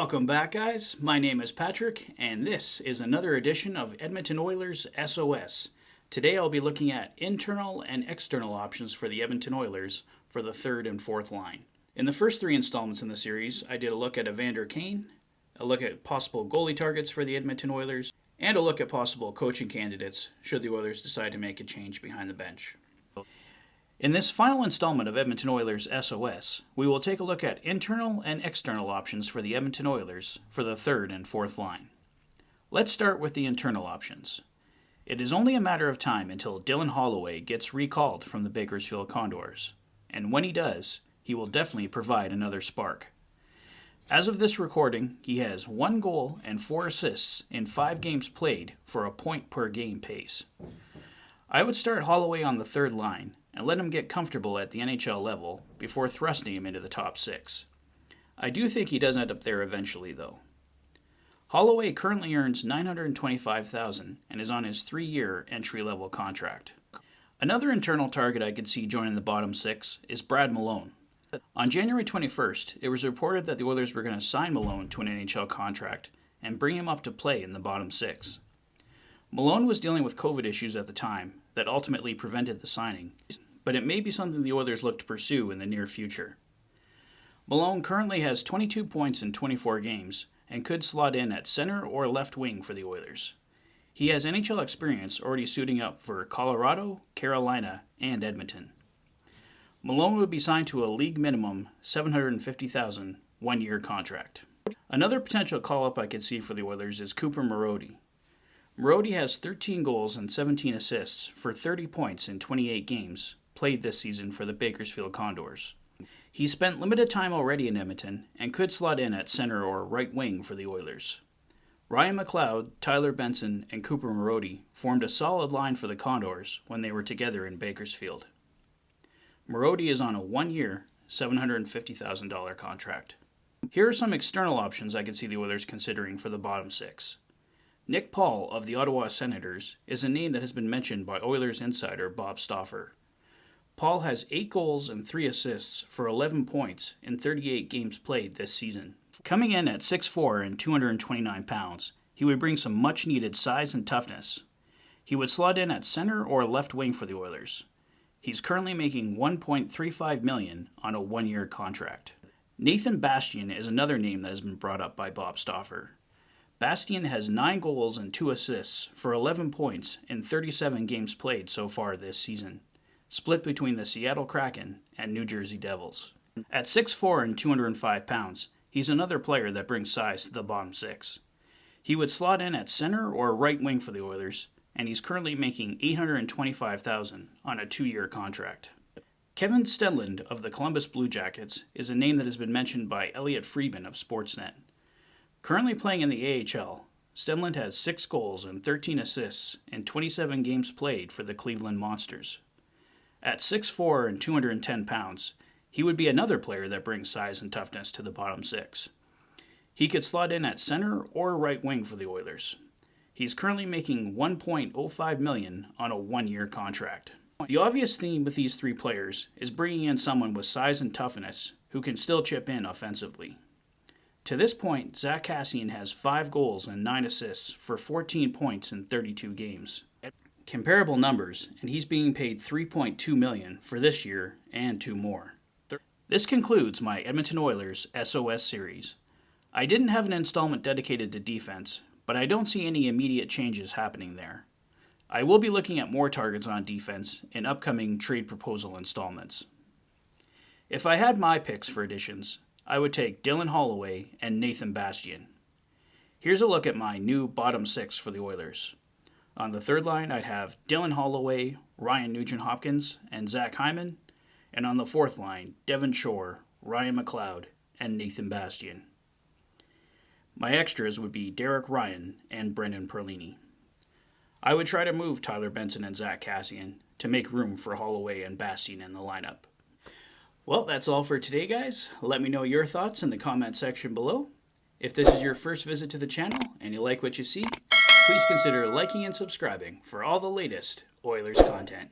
Welcome back, guys. My name is Patrick, and this is another edition of Edmonton Oilers S.O.S. Today I'll be looking at internal and external options for the Edmonton Oilers for the third and fourth line. In the first three installments in the series, I did a look at Evander Kane, a look at possible goalie targets for the Edmonton Oilers, and a look at possible coaching candidates should the Oilers decide to make a change behind the bench. In this final installment of Edmonton Oilers S.O.S, we will take a look at internal and external options for the Edmonton Oilers for the third and fourth line. Let's start with the internal options. It is only a matter of time until Dylan Holloway gets recalled from the Bakersfield Condors, and when he does, he will definitely provide another spark. As of this recording, he has 1 goal and 4 assists in 5 games played for a point-per-game pace. I would start Holloway on the third line and let him get comfortable at the NHL level before thrusting him into the top 6. I do think he does end up there eventually, though. Holloway currently earns $925,000 and is on his 3-year entry-level contract. Another internal target I could see joining the bottom 6 is Brad Malone. On January 21st, it was reported that the Oilers were going to sign Malone to an NHL contract and bring him up to play in the bottom 6. Malone was dealing with COVID issues at the time that ultimately prevented the signing, but it may be something the Oilers look to pursue in the near future. Malone currently has 22 points in 24 games and could slot in at center or left wing for the Oilers. He has NHL experience already suiting up for Colorado, Carolina, and Edmonton. Malone would be signed to a league minimum $750,000 one-year contract. Another potential call-up I could see for the Oilers is Cooper Marody. Marody has 13 goals and 17 assists for 30 points in 28 games played this season for the Bakersfield Condors. He spent limited time already in Edmonton and could slot in at center or right wing for the Oilers. Ryan McLeod, Tyler Benson, and Cooper Marody formed a solid line for the Condors when they were together in Bakersfield. Marody is on a 1-year, $750,000 contract. Here are some external options I could see the Oilers considering for the bottom 6. Nick Paul of the Ottawa Senators is a name that has been mentioned by Oilers insider Bob Stauffer. Paul has 8 goals and 3 assists for 11 points in 38 games played this season. Coming in at 6'4" and 229 pounds, he would bring some much-needed size and toughness. He would slot in at center or left wing for the Oilers. He's currently making $1.35 million on a 1-year contract. Nathan Bastian is another name that has been brought up by Bob Stauffer. Bastian has 9 goals and 2 assists for 11 points in 37 games played so far this season, split between the Seattle Kraken and New Jersey Devils. At 6'4" and 205 pounds, he's another player that brings size to the bottom 6. He would slot in at center or right wing for the Oilers, and he's currently making $825,000 on a 2-year contract. Kevin Stetland of the Columbus Blue Jackets is a name that has been mentioned by Elliot Friedman of Sportsnet. Currently playing in the AHL, Stetland has 6 goals and 13 assists in 27 games played for the Cleveland Monsters. At 6'4" and 210 pounds, he would be another player that brings size and toughness to the bottom 6. He could slot in at center or right wing for the Oilers. He's currently making $1.05 million on a 1-year contract. The obvious theme with these 3 players is bringing in someone with size and toughness who can still chip in offensively. To this point, Zack Kassian has 5 goals and 9 assists for 14 points in 32 games. Comparable numbers, and he's being paid $3.2 million for this year and 2 more. This concludes my Edmonton Oilers S.O.S series. I didn't have an installment dedicated to defense, but I don't see any immediate changes happening there. I will be looking at more targets on defense in upcoming trade proposal installments. If I had my picks for additions, I would take Dylan Holloway and Nathan Bastian. Here's a look at my new bottom 6 for the Oilers. On the third line, I'd have Dylan Holloway, Ryan Nugent-Hopkins, and Zach Hyman. And on the fourth line, Devon Shore, Ryan McLeod, and Nathan Bastian. My extras would be Derek Ryan and Brendan Perlini. I would try to move Tyler Benson and Zack Kassian to make room for Holloway and Bastian in the lineup. Well, that's all for today, guys. Let me know your thoughts in the comment section below. If this is your first visit to the channel and you like what you see, please consider liking and subscribing for all the latest Oilers content.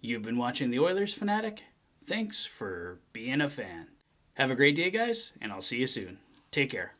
You've been watching the Oilers Fanatic. Thanks for being a fan. Have a great day, guys, and I'll see you soon. Take care.